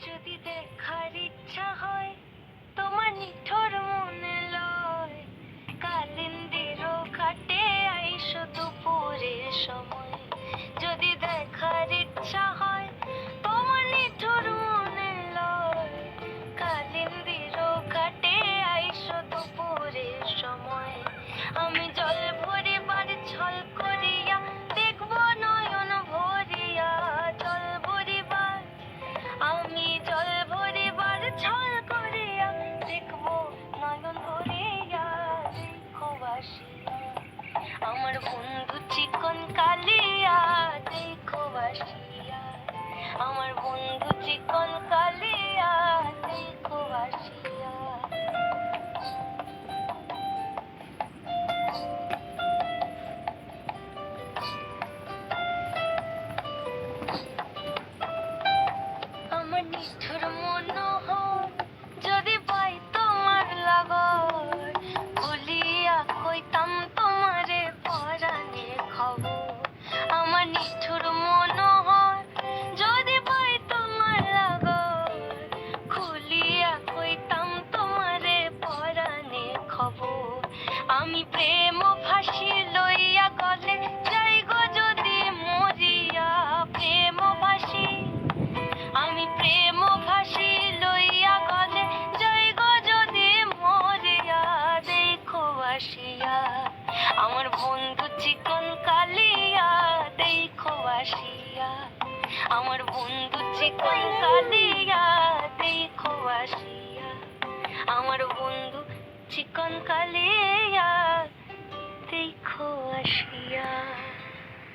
যদি দেখার ইচ্ছা হয় তোমার নিঠুর মনে লয়, কালিন্দির ঘাটে আইসো দুপুরের সময়। যদি দেখার ইচ্ছা হয় তোমার নিঠুর মনে লয়, কালিন্দির ঘাটে আইসো দুপুরের সময়। আমি জল ভরিবার ছল করিয়া দেখব নয়ন ভরিয়া, জল ভরিবার আমি জল ভরিবার ছল করিয়া দেখব নয়ন ভরিয়া। দেখো ভাসিয়া আমার বন্ধু চিকন কালিয়া, দেখো ভাসিয়া আমার বন্ধু চিকন কালিয়া, দেখো ভাসিয়া। আমার নিঠুর মনোহর যদি পাই তোমার লাগর, ভুলিয়া কইতাম তোমারে পরাণে খবর। আমার নিঠুর মনোহর যদি পাই তোমার লাগর, খুলিয়া কইতাম তোমারে পরাণে খবর। আমি প্রেম ফাঁসি লইয়া গলে যাই গো যদি মরিয়া, প্রেম ফাঁসি আমি প্রেম ফাঁসি লইয়া গলে যাই গো যদি মরিয়া। দেখো ভাসিয়া আমার বন্ধু চিকন কালিয়া, দেখো ভাসিয়া আমার বন্ধু চিকন কালিয়া, দেখো ভাসিয়া আমার বন্ধু চিকন কালিয়া, দেখো ভাসিয়া।